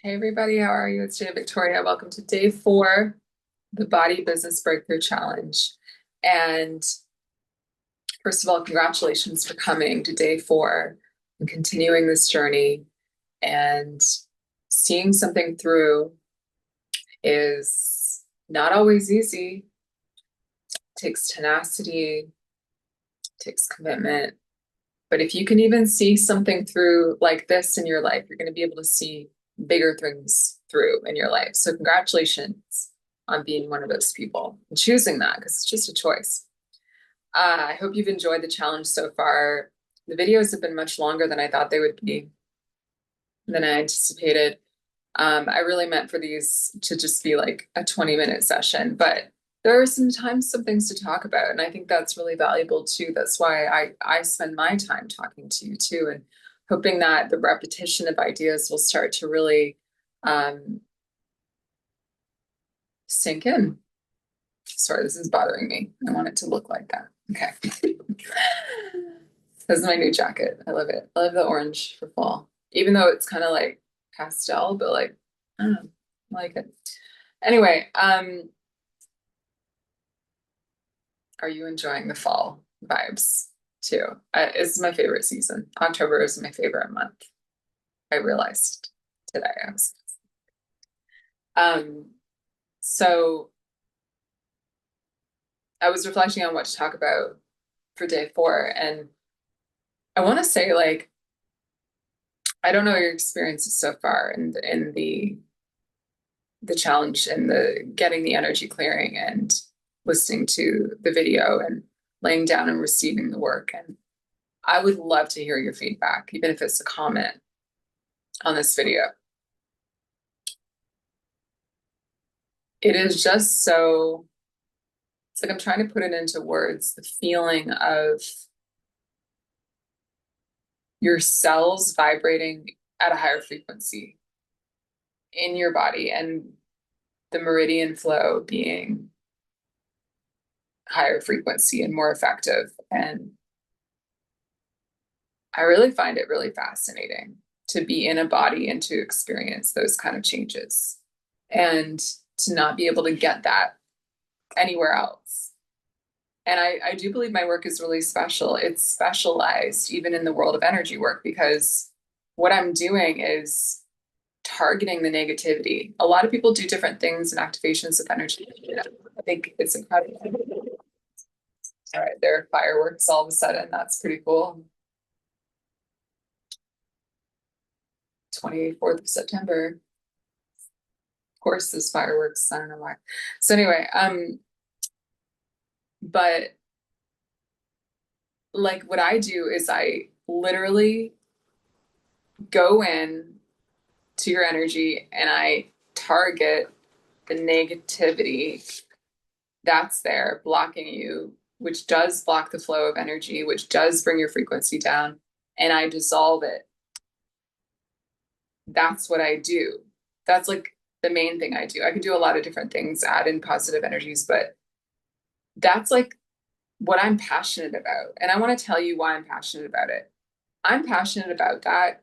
Hey everybody, how are you? It's Jana Victoria. Welcome to day 4, the Body Business Breakthrough Challenge. And first of all, congratulations for coming to day 4 and continuing this journey. And seeing something through is not always easy. It takes tenacity, it takes commitment. But if you can even see something through like this in your life, you're going to be able to see bigger things through in your life. So congratulations on being one of those people and choosing that, because it's just a choice. I hope you've enjoyed the challenge so far. The videos have been much longer than I thought they would be, than I anticipated. I really meant for these to just be like a 20-minute session, but there are sometimes some things to talk about, and I think that's really valuable too. That's why I spend my time talking to you too, and hoping that the repetition of ideas will start to really sink in. Sorry, this is bothering me. I want it to look like that. Okay. This is my new jacket. I love it. I love the orange for fall, even though it's kind of like pastel, but like, I don't know, I like it. Anyway, are you enjoying the fall vibes too? It's my favorite season. October is my favorite month. I realized today. Um, so I was reflecting on what to talk about for day 4, and I want to say, like, I don't know your experiences so far in the challenge and the getting the energy clearing and listening to the video and laying down and receiving the work. And I would love to hear your feedback, even if it's a comment on this video. It is just so, it's like I'm trying to put it into words, the feeling of your cells vibrating at a higher frequency in your body and the meridian flow being higher frequency and more effective. And I really find it really fascinating to be in a body and to experience those kind of changes and to not be able to get that anywhere else. And I do believe my work is really special. It's specialized even in the world of energy work, because what I'm doing is targeting the negativity. A lot of people do different things and activations of energy. I think it's incredible. All right, there are fireworks all of a sudden. That's pretty cool. 24th of September. Of course, there's fireworks. I don't know why. So anyway, but like what I do is I literally go in to your energy and I target the negativity that's there blocking you, which does block the flow of energy, which does bring your frequency down, and I dissolve it. That's what I do. That's like the main thing I do. I can do a lot of different things, add in positive energies, but that's like what I'm passionate about. And I want to tell you why I'm passionate about it. I'm passionate about that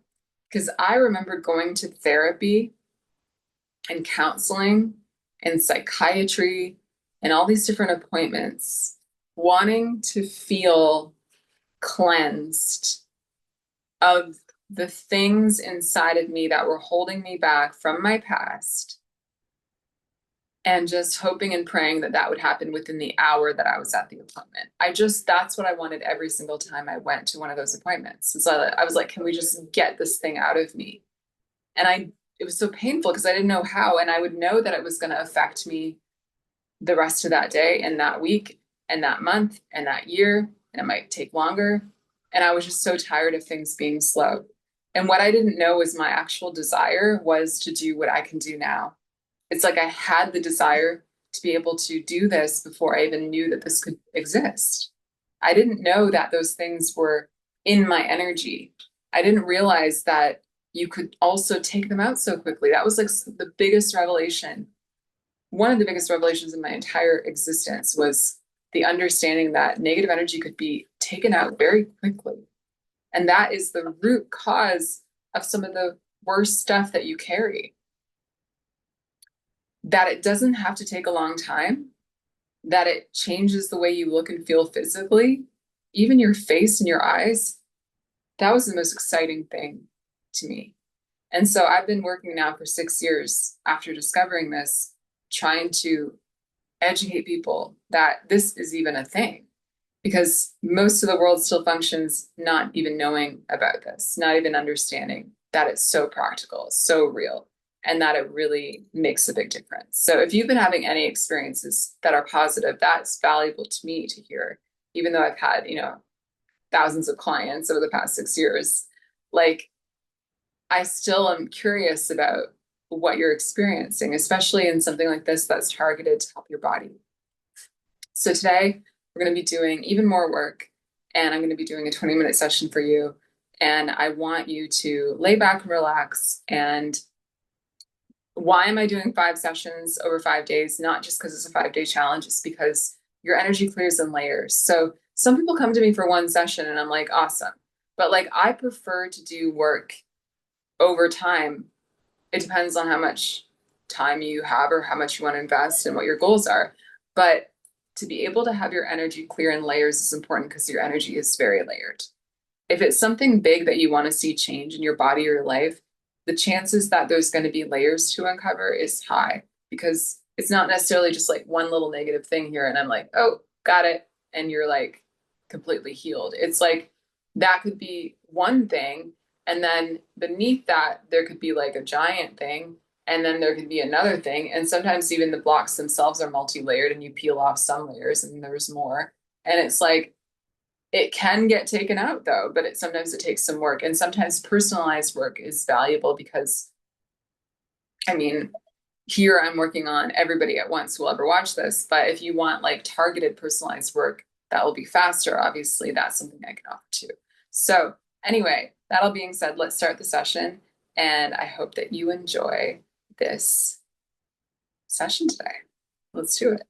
because I remember going to therapy and counseling and psychiatry and all these different appointments, wanting to feel cleansed of the things inside of me that were holding me back from my past, and just hoping and praying that that would happen within the hour that I was at the appointment. That's what I wanted every single time I went to one of those appointments. So I was like, can we just get this thing out of me? And it was so painful because I didn't know how. And I would know that it was going to affect me the rest of that day and that week and that month and that year. And it might take longer. And I was just so tired of things being slow. And what I didn't know was my actual desire was to do what I can do now. It's like I had the desire to be able to do this before I even knew that this could exist. I didn't know that those things were in my energy. I didn't realize that you could also take them out so quickly. That was like the biggest revelation. One of the biggest revelations in my entire existence was the understanding that negative energy could be taken out very quickly. And that is the root cause of some of the worst stuff that you carry. that it doesn't have to take a long time, that it changes the way you look and feel physically, even your face and your eyes. That was the most exciting thing to me. And so I've been working now for 6 years after discovering this, trying to educate people that this is even a thing, because most of the world still functions not even knowing about this, not even understanding that it's so practical, so real, and that it really makes a big difference. So if you've been having any experiences that are positive, that's valuable to me to hear, even though I've had, thousands of clients over the past 6 years. Like, I still am curious about what you're experiencing, especially in something like this that's targeted to help your body. So today we're going to be doing even more work, and I'm going to be doing a 20-minute session for you. And I want you to lay back and relax. And why am I doing 5 sessions over 5 days? Not just because it's a 5-day challenge, it's because your energy clears in layers. So some people come to me for one session and I'm like, awesome. But like, I prefer to do work over time. It depends on how much time you have or how much you want to invest and what your goals are. But to be able to have your energy clear in layers is important because your energy is very layered. If it's something big that you want to see change in your body or your life, the chances that there's going to be layers to uncover is high, because it's not necessarily just like one little negative thing here and I'm like, oh, got it. And you're like completely healed. It's like that could be one thing. And then beneath that, there could be like a giant thing. And then there could be another thing. And sometimes even the blocks themselves are multi-layered and you peel off some layers and there's more. And it's like, it can get taken out though, but sometimes it takes some work. And sometimes personalized work is valuable because, I mean, here I'm working on everybody at once who will ever watch this. But if you want like targeted personalized work that will be faster, obviously that's something I can offer too. So anyway, that all being said, let's start the session. And I hope that you enjoy this session today. Let's do it.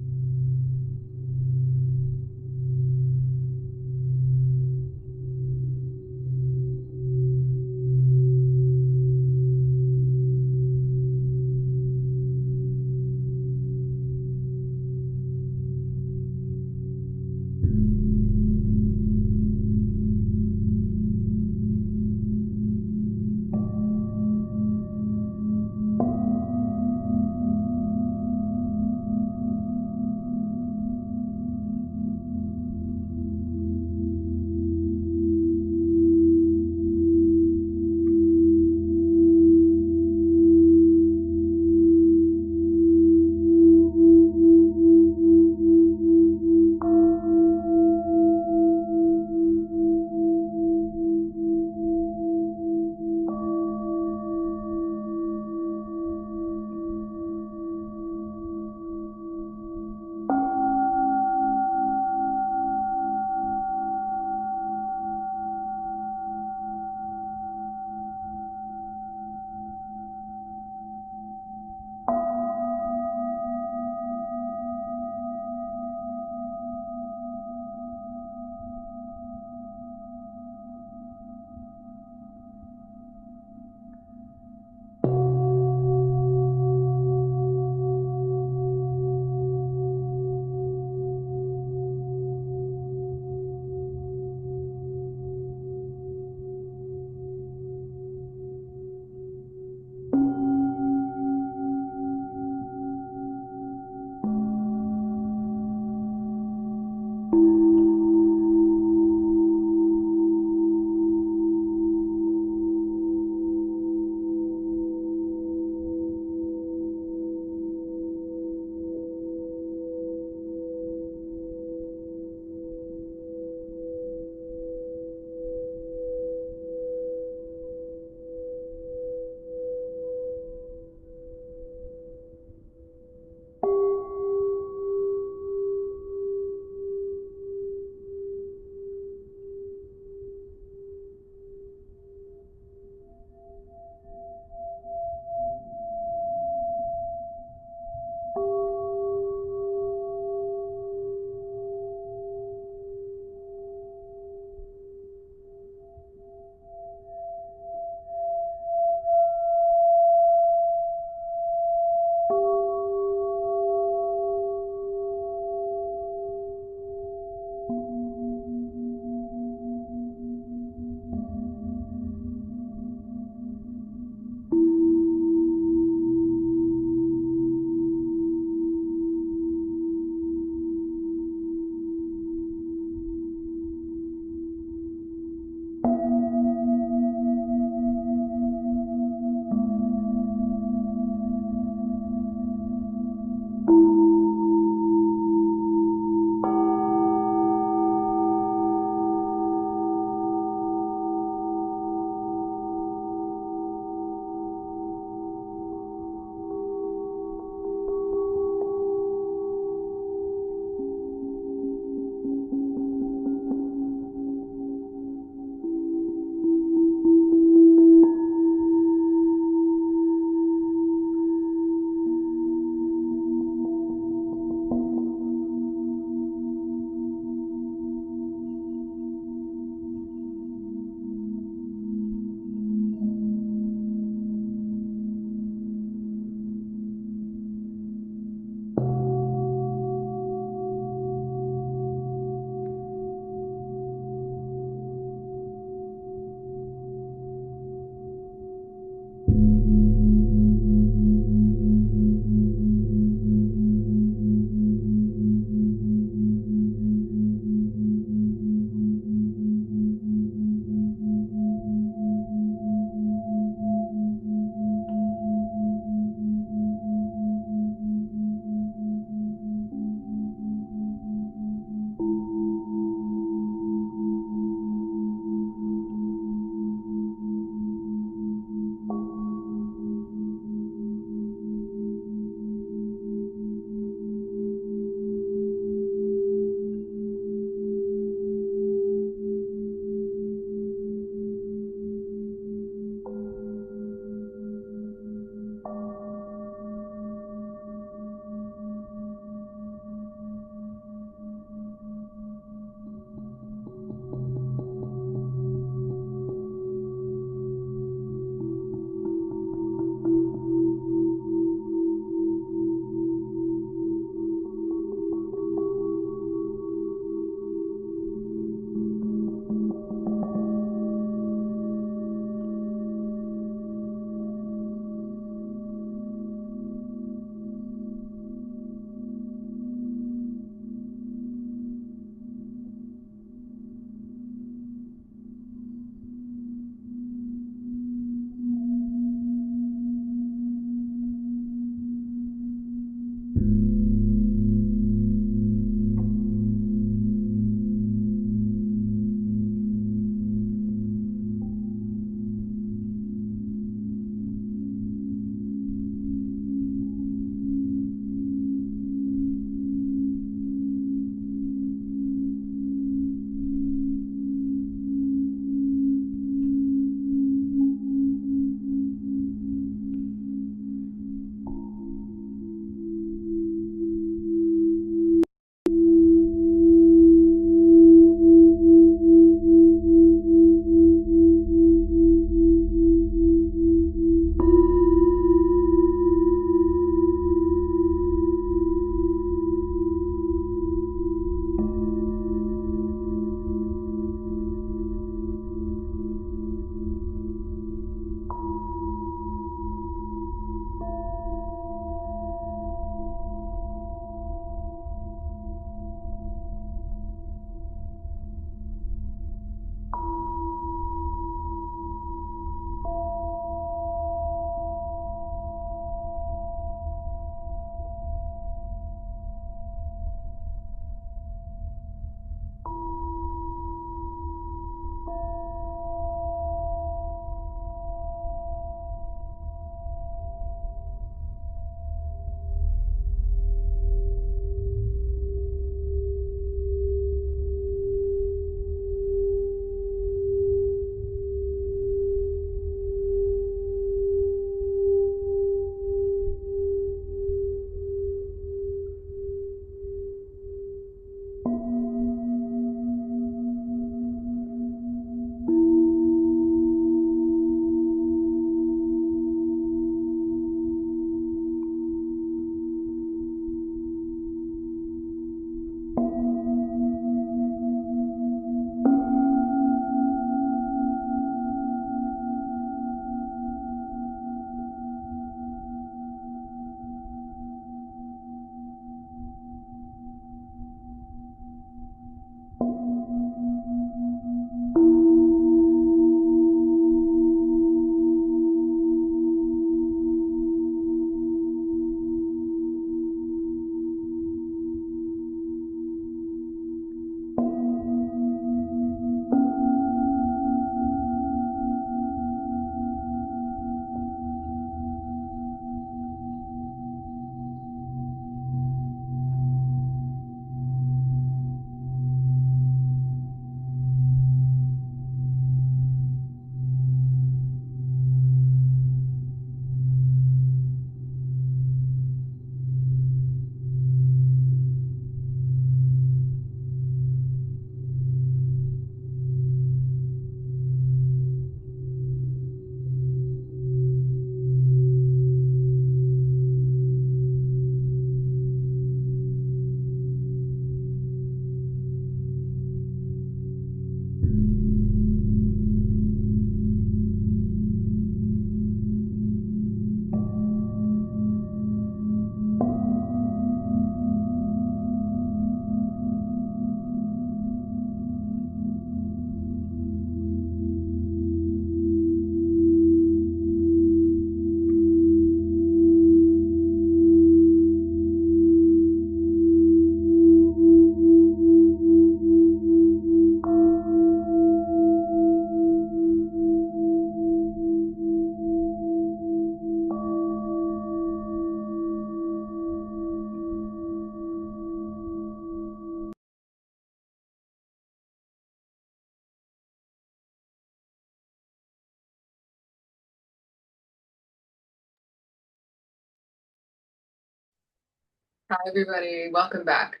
Hi, everybody. Welcome back.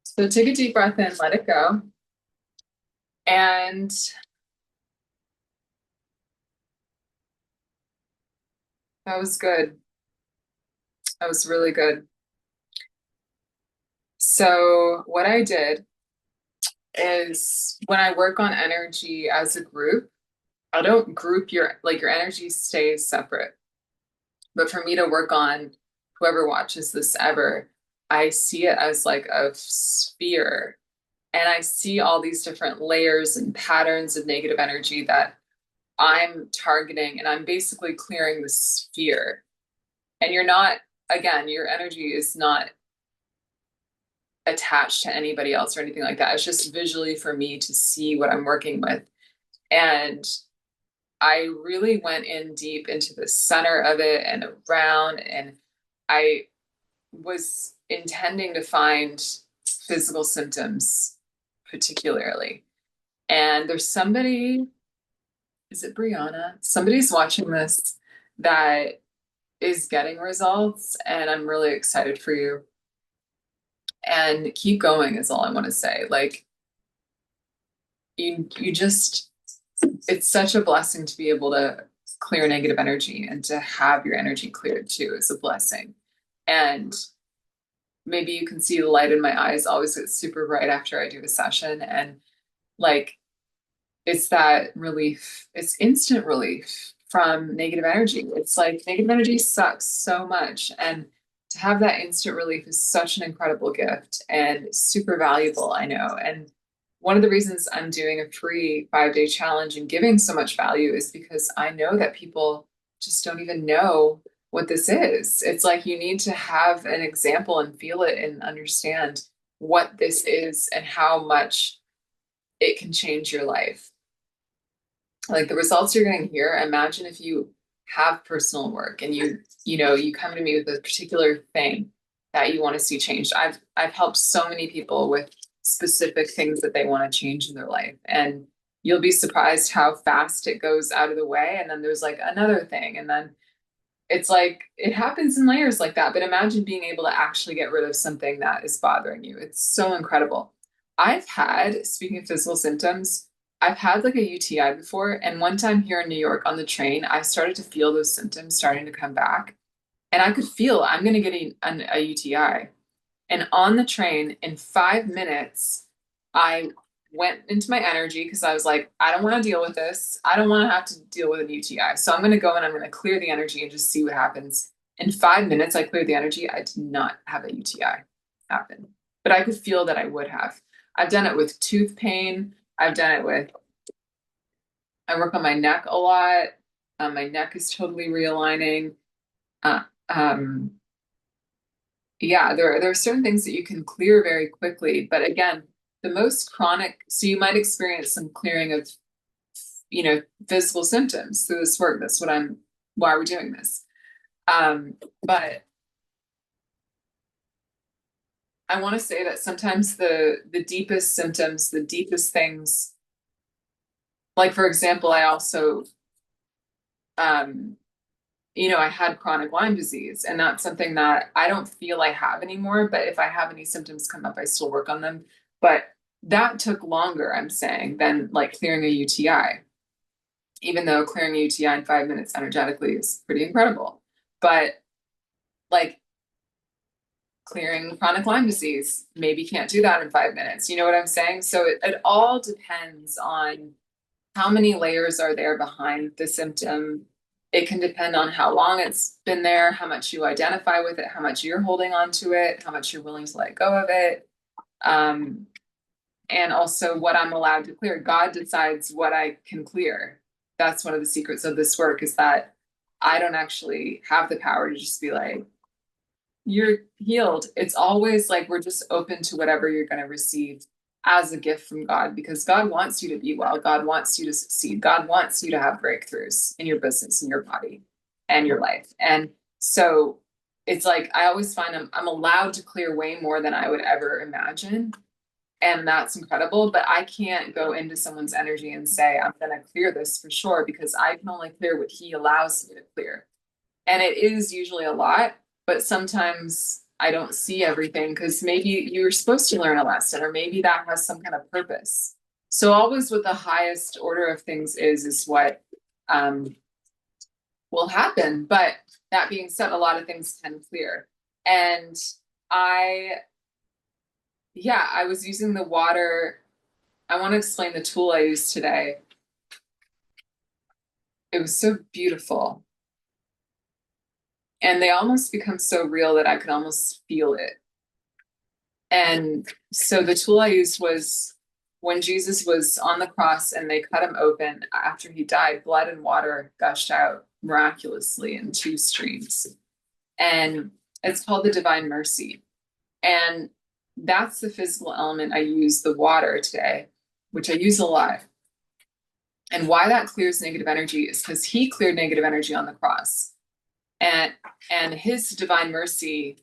So take a deep breath in, let it go. And that was good. That was really good. So what I did is when I work on energy as a group, I don't group your energy stays separate. But for me to work on whoever watches this ever, I see it as like a sphere. And I see all these different layers and patterns of negative energy that I'm targeting, and I'm basically clearing the sphere. And you're not, again, your energy is not attached to anybody else or anything like that. It's just visually for me to see what I'm working with. And I really went in deep into the center of it and around, and I was intending to find physical symptoms particularly. And there's somebody, is it Brianna? Somebody's watching this that is getting results, and I'm really excited for you. And keep going is all I want to say. Like you just it's such a blessing to be able to clear negative energy, and to have your energy cleared too is a blessing. And maybe you can see the light in my eyes always gets super bright after I do the session. And like it's that relief, it's instant relief from negative energy. It's like negative energy sucks so much. And to have that instant relief is such an incredible gift and super valuable, I know. And one of the reasons I'm doing a free 5-day challenge and giving so much value is because I know that people just don't even know what this is. It's like you need to have an example and feel it and understand what this is and how much it can change your life. Like the results you're getting here, imagine if you have personal work and you come to me with a particular thing that you want to see changed. I've helped so many people with specific things that they want to change in their life, and you'll be surprised how fast it goes out of the way, and then there's like another thing, and then it's like it happens in layers like that. But imagine being able to actually get rid of something that is bothering you. It's so incredible. I've had, speaking of physical symptoms, I've had like a UTI before. And one time here in New York on the train, I started to feel those symptoms starting to come back. And I could feel I'm going to get a UTI. And on the train, in 5 minutes, I went into my energy because I was like, I don't want to deal with this. I don't want to have to deal with an UTI. So I'm going to go and I'm going to clear the energy and just see what happens. In 5 minutes, I cleared the energy. I did not have a UTI happen, but I could feel that I would have. I've done it with tooth pain. I've done it with, I work on my neck a lot. My neck is totally realigning. Uh, um, yeah, there are certain things that you can clear very quickly. But again, the most chronic, so you might experience some clearing of, physical symptoms through this work. That's why we're doing this. But I want to say that sometimes the deepest symptoms, the deepest things, like for example, I also, um, I had chronic Lyme disease, and that's something that I don't feel I have anymore. But if I have any symptoms come up, I still work on them. But that took longer, I'm saying, than like clearing a UTI, even though clearing a UTI in 5 minutes energetically is pretty incredible. But like clearing chronic Lyme disease, maybe can't do that in 5 minutes. You know what I'm saying? So it all depends on how many layers are there behind the symptom. It can depend on how long it's been there, how much you identify with it, how much you're holding on to it, how much you're willing to let go of it. Um, and also what I'm allowed to clear. God decides what I can clear. That's one of the secrets of this work, is that I don't actually have the power to just be like, you're healed. It's always like we're just open to whatever you're going to receive as a gift from God, because God wants you to be well. God wants you to succeed. God wants you to have breakthroughs in your business, in your body, and your life. And so it's like I always find I'm allowed to clear way more than I would ever imagine. And that's incredible. But I can't go into someone's energy and say, I'm going to clear this for sure, because I can only clear what He allows me to clear. And it is usually a lot, but sometimes I don't see everything because maybe you were supposed to learn a lesson, or maybe that has some kind of purpose. So always what the highest order of things is what um, will happen. But that being said, a lot of things can clear. And I, yeah, I was using the water. I want to explain the tool I used today. It was so beautiful. And they almost become so real that I could almost feel it. And so the tool I used was when Jesus was on the cross and they cut him open after he died, blood and water gushed out miraculously in two streams. And it's called the Divine Mercy. And that's the physical element I use, the water today, which I use a lot. And why that clears negative energy is because he cleared negative energy on the cross. And his divine mercy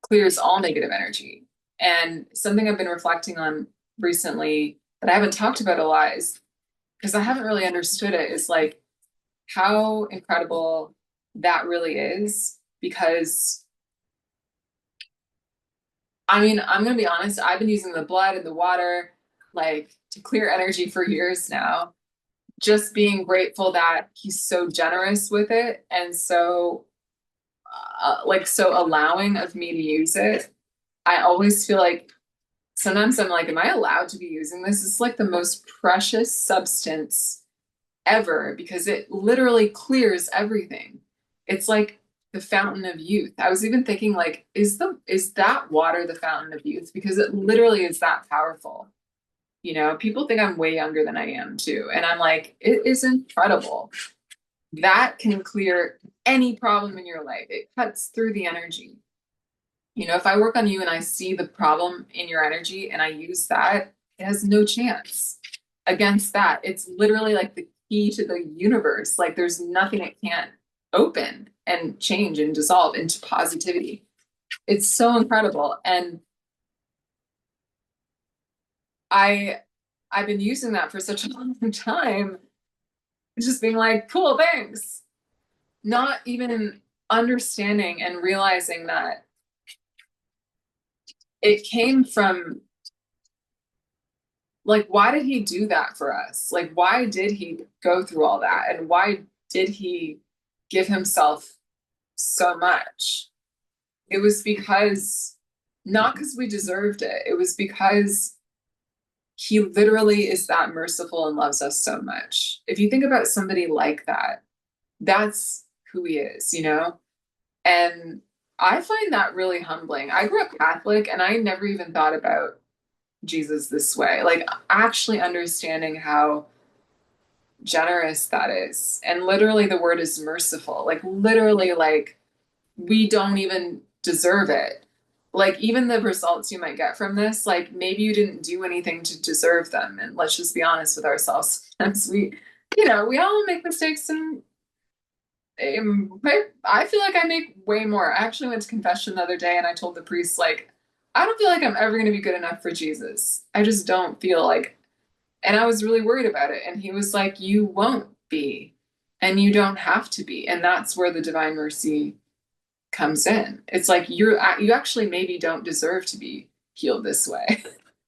clears all negative energy. And something I've been reflecting on recently that I haven't talked about a lot is because I haven't really understood it, is like how incredible that really is. Because I mean, I'm going to be honest, I've been using the blood and the water like to clear energy for years now. Just being grateful that he's so generous with it and so like so allowing of me to use it. I always feel like sometimes I'm like, am I allowed to be using this? It's like the most precious substance ever because it literally clears everything. It's like the fountain of youth. I was even thinking like, is that water the fountain of youth? Because it literally is that powerful. You know, people think I'm way younger than I am too. And I'm like, it is incredible. That can clear any problem in your life. It cuts through the energy. You know, if I work on you and I see the problem in your energy and I use that, it has no chance against that. It's literally like the key to the universe. Like there's nothing it can't open and change and dissolve into positivity. It's so incredible. And I've been using that for such a long time, just being like, cool, thanks. Not even understanding and realizing that it came from like, why did he do that for us? Like, why did he go through all that? And why did he give himself so much? It was because, not because we deserved it, it was because he literally is that merciful and loves us so much. If you think about somebody like that, that's who he is, you know? And I find that really humbling. I grew up Catholic and I never even thought about Jesus this way, like actually understanding how generous that is. And literally, the word is merciful, like, literally, like, we don't even deserve it. Like, even the results you might get from this, like, maybe you didn't do anything to deserve them. And let's just be honest with ourselves. Sometimes we all make mistakes and I feel like I make way more. I actually went to confession the other day and I told the priest, like, I don't feel like I'm ever going to be good enough for Jesus. I just don't feel like, and I was really worried about it. And he was like, you won't be, and you don't have to be. And that's where the divine mercy comes in. It's like you actually maybe don't deserve to be healed this way.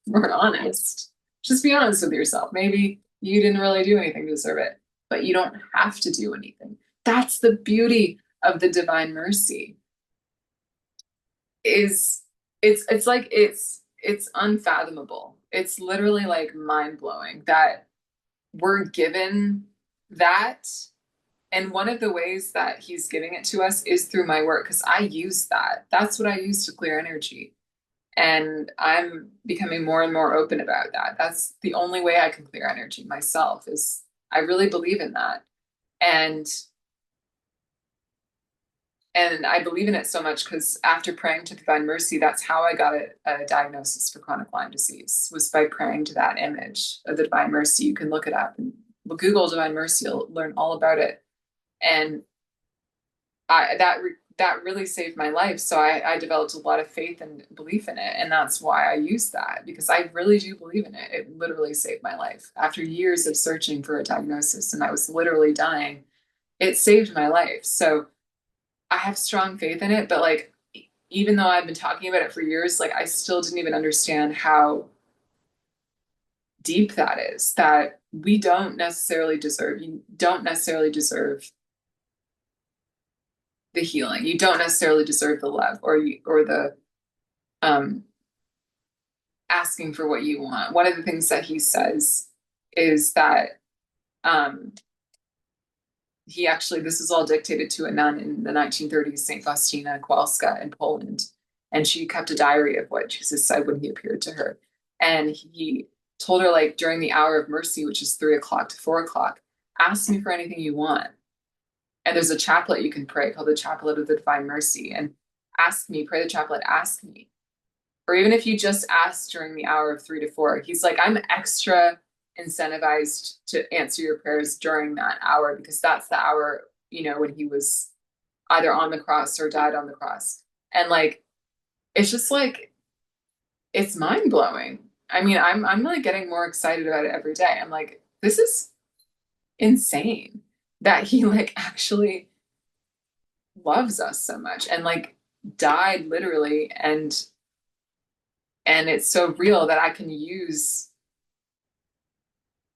We're honest. Just be honest with yourself. Maybe you didn't really do anything to deserve it, but you don't have to do anything. That's the beauty of the divine mercy. Is it's like it's unfathomable. It's literally like mind-blowing that we're given that. And one of the ways that he's giving it to us is through my work, because I use that. That's what I use to clear energy. And I'm becoming more and more open about that. That's the only way I can clear energy myself, is I really believe in that. And I believe in it so much because after praying to Divine Mercy, that's how I got a diagnosis for chronic Lyme disease, was by praying to that image of the Divine Mercy. You can look it up and Google Divine Mercy, you'll learn all about it. And that really saved my life. So I developed a lot of faith and belief in it. And that's why I use that, because I really do believe in it. It literally saved my life. After years of searching for a diagnosis and I was literally dying, it saved my life. So I have strong faith in it, but like, even though I've been talking about it for years, like I still didn't even understand how deep that is, that we don't necessarily deserve, you don't necessarily deserve the healing. You don't necessarily deserve the love or the um asking for what you want. One of the things that he says is that um he actually, this is all dictated to a nun in the 1930s, St. Faustina Kowalska in Poland. And she kept a diary of what Jesus said when he appeared to her. And he told her, like, during the hour of mercy, which is 3 o'clock to 4 o'clock, ask me for anything you want. And there's a chaplet you can pray called the Chaplet of the Divine Mercy. And ask me, pray the chaplet, ask me. Or even if you just ask during the hour of 3 to 4, he's like, I'm extra incentivized to answer your prayers during that hour because that's the hour, when he was either on the cross or died on the cross. And like, it's just like, it's mind blowing. I mean, I'm like getting more excited about it every day. I'm like, this is insane that he like actually loves us so much and like died literally, and it's so real that I can use,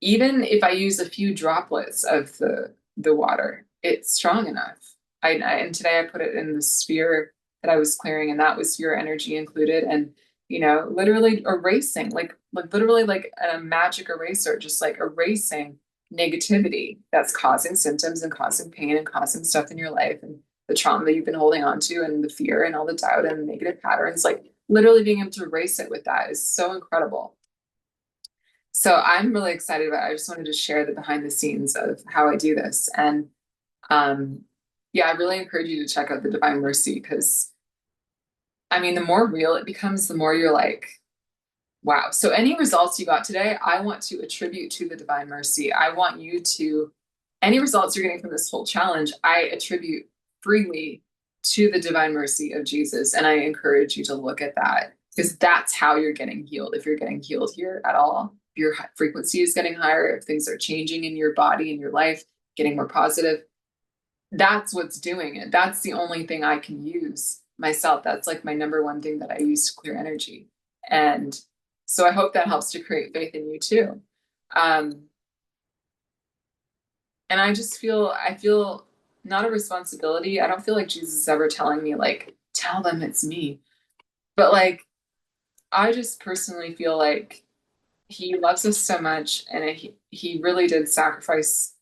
even if I use a few droplets of the water, it's strong enough. And today I put it in the sphere that I was clearing, and that was your energy included, and literally erasing, like literally like a magic eraser, just like erasing negativity that's causing symptoms and causing pain and causing stuff in your life and the trauma that you've been holding on to and the fear and all the doubt and negative patterns. Like literally being able to erase it with that is so incredible. So I'm really excited about it. I just wanted to share the behind the scenes of how I do this. And um, yeah, I really encourage you to check out the Divine Mercy because I mean, the more real it becomes, the more you're like, wow. So any results you got today, I want to attribute to the Divine Mercy. I want you to, any results you're getting from this whole challenge, I attribute freely to the Divine Mercy of Jesus. And I encourage you to look at that because that's how you're getting healed. If you're getting healed here at all, if your frequency is getting higher, if things are changing in your body and your life, getting more positive, that's what's doing it. That's the only thing I can use myself. That's like my number one thing that I use to clear energy. And so I hope that helps to create faith in you too. Um, and I feel not a responsibility. I don't feel like Jesus is ever telling me like, tell them it's me. But like, I just personally feel like he loves us so much and he really did sacrifice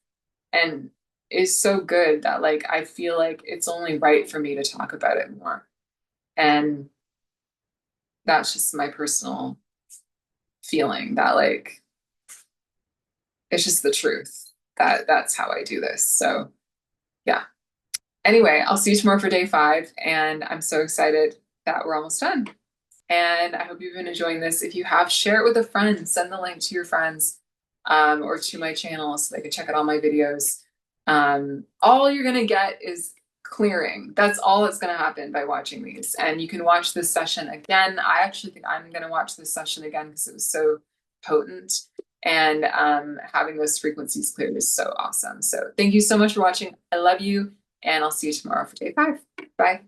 and is so good that like I feel like it's only right for me to talk about it more. And that's just my personal feeling that like it's just the truth that that's how I do this. So yeah. Anyway, I'll see you tomorrow for day 5 and I'm so excited that we're almost done. And I hope you've been enjoying this. If you have, share it with a friend, send the link to your friends or to my channel so they can check out all my videos. All you're going to get is clearing. That's all that's going to happen by watching these. And you can watch this session again. I actually think I'm going to watch this session again because it was so potent. And having those frequencies cleared is so awesome. So thank you so much for watching. I love you. And I'll see you tomorrow for day 5. Bye.